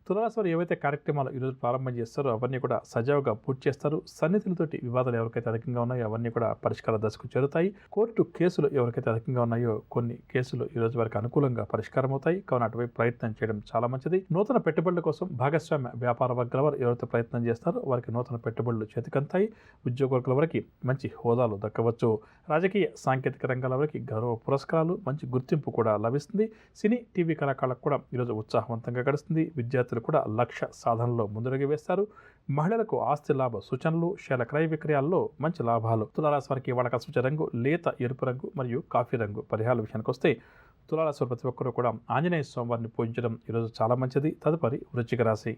తులారాశి వారు ఏవైతే కార్యక్రమాలు ఈరోజు ప్రారంభం చేస్తారో అవన్నీ కూడా సజావుగా పూర్తి చేస్తారు. సన్నిధులతోటి వివాదాలు ఎవరికైతే అధికంగా ఉన్నాయో అవన్నీ కూడా పరిష్కార దశకు చేరుతాయి. కోర్టు కేసులు ఎవరికైతే అధికంగా ఉన్నాయో కొన్ని కేసులు ఈరోజు వారికి అనుకూలంగా పరిష్కారం అవుతాయి. కావున అటువైపు ప్రయత్నం చేయడం చాలా మంచిది. నూతన పెట్టుబడుల కోసం భాగస్వామ్య వ్యాపార వర్గాల వారు ఎవరైతే ప్రయత్నం చేస్తారో వారికి నూతన పెట్టుబడులు చేతికంతాయి. ఉద్యోగుల వారికి మంచి హోదాలు దక్కవచ్చు. రాజకీయ సాంకేతిక రంగాల వారికి గౌరవ పురస్కారాలు, మంచి గుర్తింపు కూడా లభిస్తుంది. సినీ టీవీ కళాకారులకు కూడా ఈరోజు ఉత్సాహవంతంగా గడుస్తుంది. విద్యార్థులు కూడా లక్ష్య సాధనలో ముందడుగు వేస్తారు. మహిళలకు ఆస్తి లాభ సూచనలు, షేర్ల క్రయ విక్రయాల్లో మంచి లాభాలు. తులారాశి వారికి వాళ్ళ సూచన రంగు లేత ఎరుపు రంగు మరియు కాఫీ రంగు. పరిహారాల విషయానికి వస్తే తులారాశి వారు ప్రతి ఒక్కరూ కూడా ఆంజనేయ స్వామివారిని పూజించడం ఈరోజు చాలా మంచిది. తదుపరి వృశ్చిక రాశి.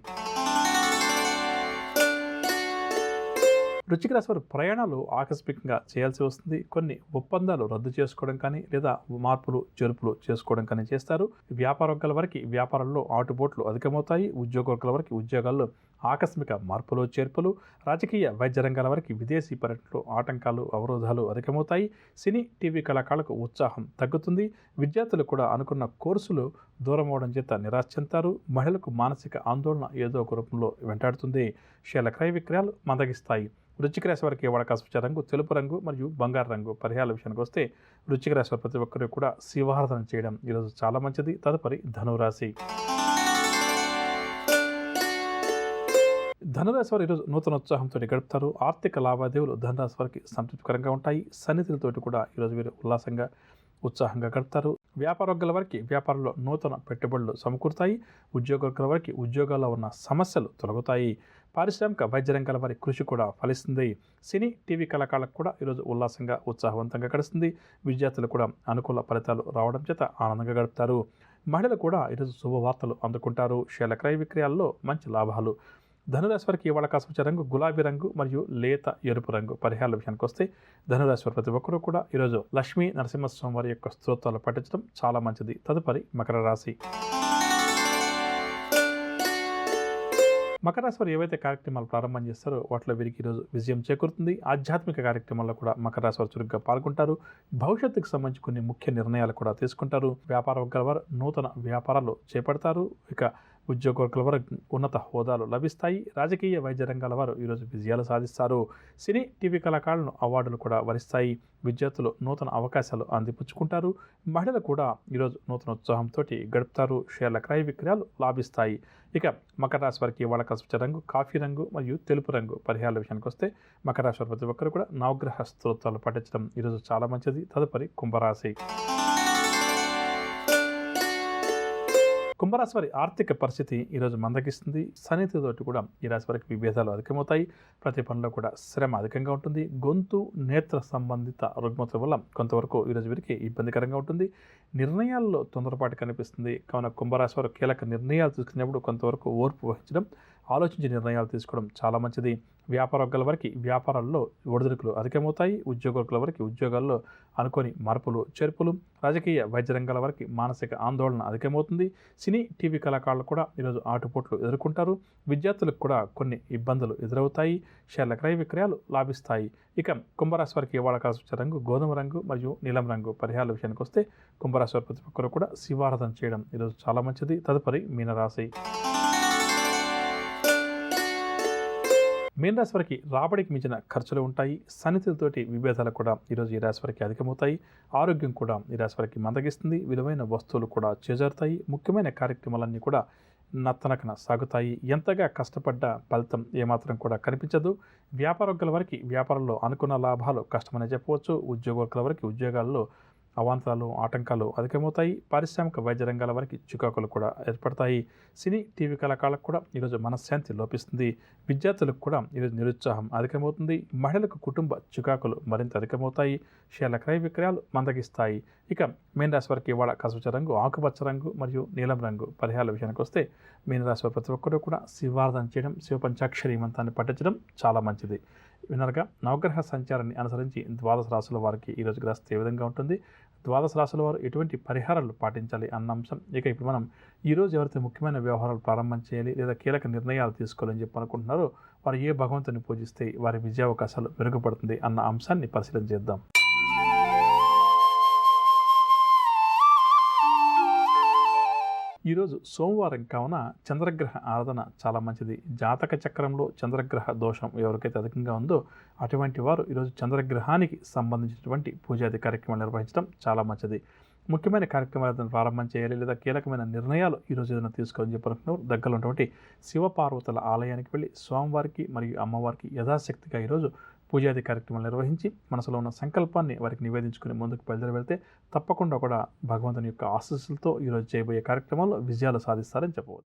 వృశ్చిక రాశి వారు ప్రయాణాలు ఆకస్మికంగా చేయాల్సి వస్తుంది. కొన్ని ఒప్పందాలు రద్దు చేసుకోవడం కానీ లేదా మార్పులు చేర్పులు చేసుకోవడం కానీ చేస్తారు. వ్యాపార వర్గాల వారికి వ్యాపారంలో ఆటుపోట్లు అధికమవుతాయి. ఉద్యోగ వర్గాల వారికి ఉద్యోగాల్లో ఆకస్మిక మార్పులు చేర్పులు. రాజకీయ వైద్య రంగాల వారికి విదేశీ పర్యటనలు ఆటంకాలు అవరోధాలు అధికమవుతాయి. సినీ టీవీ కళాకారులకు ఉత్సాహం తగ్గుతుంది. విద్యార్థులు కూడా అనుకున్న కోర్సులు దూరం అవడం చేత నిరాశ చెందుతారు. మహిళలకు మానసిక ఆందోళన ఏదో ఒక రూపంలో వెంటాడుతుంది. షేర్ల క్రయ విక్రయాలు మందగిస్తాయి. వృశ్చిక రాశి వారికి వాడక రంగు తెలుపు రంగు మరియు బంగారు రంగు. పరిహారాల విషయానికి వస్తే వృశ్చిక రాశి వారు ప్రతి ఒక్కరు కూడా శివారాధన చేయడం ఈరోజు చాలా మంచిది. తదుపరి ధనురాశి. ధనురాశి వారు ఈరోజు నూతన ఉత్సాహంతో గడుపుతారు. ఆర్థిక లావాదేవీలు ధనురాశి వారికి సంతృప్తికరంగా ఉంటాయి. సన్నిధులతోటి కూడా ఈరోజు వీరు ఉల్లాసంగా ఉత్సాహంగా గడుపుతారు. వ్యాపార వర్గాల వారికి వ్యాపారంలో నూతన పెట్టుబడులు సమకూరుతాయి. ఉద్యోగ వర్గాల వారికి ఉద్యోగాల్లో ఉన్న సమస్యలు తొలగుతాయి. పారిశ్రామిక వైద్య రంగాల వారి కృషి కూడా ఫలిస్తుంది. సినీ టీవీ కళాకారులకు కూడా ఈరోజు ఉల్లాసంగా ఉత్సాహవంతంగా గడుస్తుంది. విద్యార్థులు కూడా అనుకూల ఫలితాలు రావడం చేత ఆనందంగా గడుపుతారు. మహిళలు కూడా ఈరోజు శుభవార్తలు అందుకుంటారు. షేర్ల క్రయ విక్రయాల్లో మంచి లాభాలు. ధనురాశి వారికి ఇవాళ కాస్మిక రంగు గులాబీ రంగు మరియు లేత ఎరుపు రంగు. పరిహారాల విషయానికి వస్తే ధనురాశి వారు ప్రతి ఒక్కరూ కూడా ఈరోజు లక్ష్మీ నరసింహస్వామి వారి యొక్క స్తోత్రాలు పఠించడం చాలా మంచిది. తదుపరి మకర రాశి. మకర రాశి వారు ఏవైతే కార్యక్రమాలు ప్రారంభం చేస్తారో వాటిలో వీరికి ఈరోజు విజయం చేకూరుతుంది. ఆధ్యాత్మిక కార్యక్రమాల్లో కూడా మకర రాశి వారు చురుగ్గా పాల్గొంటారు. భవిష్యత్తుకు సంబంధించి కొన్ని ముఖ్య నిర్ణయాలు కూడా తీసుకుంటారు. వ్యాపార వర్గాల వారు నూతన వ్యాపారాలు చేపడతారు. ఇక ఉద్యోగ వర్గాల వారు ఉన్నత హోదాలు లభిస్తాయి. రాజకీయ వైద్య రంగాల వారు ఈరోజు విజయాలు సాధిస్తారు. సినీ టీవీ కళాకారులను అవార్డులు కూడా వరిస్తాయి. విద్యార్థులు నూతన అవకాశాలు అందిపుచ్చుకుంటారు. మహిళలు కూడా ఈరోజు నూతన ఉత్సాహంతో గడుపుతారు. షేర్ల క్రయ విక్రయాలు లాభిస్తాయి. ఇక మకర రాశి వారికి వాళ్ళ కస్ప రంగు కాఫీ రంగు మరియు తెలుపు రంగు. పరిహారాల విషయానికి వస్తే మకర రాశి వారు ప్రతి ఒక్కరు కూడా నవగ్రహ స్తోత్రాలు పఠించడం ఈరోజు చాలా మంచిది. తదుపరి కుంభరాశి. కుంభరాశి వారి ఆర్థిక పరిస్థితి ఈరోజు మందగిస్తుంది. సన్నిధితోటి కూడా ఈ రాశి వారికి విభేదాలు అధికమవుతాయి. ప్రతి పనిలో కూడా శ్రమ అధికంగా ఉంటుంది. గొంతు నేత్ర సంబంధిత రుగ్మతల వల్ల కొంతవరకు ఈరోజు వీరికి ఇబ్బందికరంగా ఉంటుంది. నిర్ణయాల్లో తొందరపాటు కనిపిస్తుంది. కావున కుంభరాశి వారు కీలక నిర్ణయాలు తీసుకునేప్పుడు కొంతవరకు ఓర్పు వహించడం, ఆలోచించి నిర్ణయాలు తీసుకోవడం చాలా మంచిది. వ్యాపార వర్గాల వారికి వ్యాపారాల్లో ఒడిదుడుకులు అధికమవుతాయి. ఉద్యోగ వర్గాల వారికి ఉద్యోగాల్లో అనుకోని మార్పులు చేర్పులు. రాజకీయ వైద్య రంగాల వారికి మానసిక ఆందోళన అధికమవుతుంది. సినీ టీవీ కళాకారులు కూడా ఈరోజు ఆటుపోట్లు ఎదుర్కొంటారు. విద్యార్థులకు కూడా కొన్ని ఇబ్బందులు ఎదురవుతాయి. షేర్ల క్రయ విక్రయాలు లాభిస్తాయి. ఇక కుంభరాశి వారికి ఇవాళ కాస్మిక రంగు గోధుమ రంగు మరియు నీలం రంగు. పరిహారాల విషయానికి వస్తే కుంభరాశి వారి ప్రతి ఒక్కరు కూడా శివారాధన చేయడం ఈరోజు చాలా మంచిది. తదుపరి మీనరాశి. మీనరాశి వారికి రాబడికి మించిన ఖర్చులు ఉంటాయి. సన్నిధులతోటి విభేదాలు కూడా ఈరోజు ఈ రాశి వారికి అధికమవుతాయి. ఆరోగ్యం కూడా ఈ రాశి వారికి మందగిస్తుంది. విలువైన వస్తువులు కూడా చేజారుతాయి. ముఖ్యమైన కార్యక్రమాలన్నీ కూడా నత్తనకన సాగుతాయి. ఎంతగా కష్టపడ్డ ఫలితం ఏమాత్రం కూడా కనిపించదు. వ్యాపార వర్గాల వారికి వ్యాపారంలో అనుకున్న లాభాలు కష్టమనే చెప్పవచ్చు. ఉద్యోగ వర్గాల వారికి ఉద్యోగాల్లో అవాంతరాలు ఆటంకాలు అధికమవుతాయి. పారిశ్రామిక వైద్య రంగాల వారికి చికాకులు కూడా ఏర్పడతాయి. సినీ టీవీ కళాకారులకు కూడా ఈరోజు మనశ్శాంతి లోపిస్తుంది. విద్యార్థులకు కూడా ఈరోజు నిరుత్సాహం అధికమవుతుంది. మహిళలకు కుటుంబ చికాకులు మరింత అధికమవుతాయి. షేర్ల క్రయ విక్రయాలు మందగిస్తాయి. ఇక మీనరాశి వారికి ఇవాళ కసుచ రంగు ఆకుపచ్చ రంగు మరియు నీలం రంగు. పరిహారాల విషయానికి వస్తే మీనరాశి వారి ప్రతి ఒక్కరూ కూడా శివారాధన చేయడం, శివ పంచాక్షరి మంత్రాన్ని పఠించడం చాలా మంచిది. వినరగా నవగ్రహ సంచారాన్ని అనుసరించి ద్వాదశ రాశుల వారికి ఈరోజు గ్రహస్థితి ఏ విధంగా ఉంటుంది, ద్వాదశ రాశుల వారు ఎటువంటి పరిహారాలు పాటించాలి అన్న అంశం. ఇక ఇప్పుడు మనం ఈరోజు ఎవరైతే ముఖ్యమైన వ్యవహారాలు ప్రారంభం చేయాలి లేదా కీలక నిర్ణయాలు తీసుకోవాలని చెప్పి అనుకుంటున్నారో వారు ఏ భగవంతుని పూజిస్తే వారి విజయావకాశాలు మెరుగుపడుతుంది అన్న అంశాన్ని పరిశీలన చేద్దాం. ఈరోజు సోమవారం కావున చంద్రగ్రహ ఆరాధన చాలా మంచిది. జాతక చక్రంలో చంద్రగ్రహ దోషం ఎవరికైతే అధికంగా ఉందో అటువంటి వారు ఈరోజు చంద్రగ్రహానికి సంబంధించినటువంటి పూజాది కార్యక్రమాలు నిర్వహించడం చాలా మంచిది. ముఖ్యమైన కార్యక్రమాలను ప్రారంభం చేయాలి లేదా కీలకమైన నిర్ణయాలు ఈరోజు ఏదైనా తీసుకోవాలని చెప్పనుకున్నారు దగ్గరలో ఉన్నటువంటి శివపార్వతుల ఆలయానికి వెళ్ళి స్వామివారికి మరియు అమ్మవారికి యథాశక్తిగా ఈరోజు పూజాది కార్యక్రమాలు నిర్వహించి మనసులో ఉన్న సంకల్పాన్ని వారికి నివేదించుకుని ముందుకు బయలుదేరి వెళ్తే తప్పకుండా కూడా భగవంతుని యొక్క ఆశీస్సులతో ఈరోజు చేయబోయే కార్యక్రమాల్లో విజయాలు సాధిస్తారని చెప్పవచ్చు.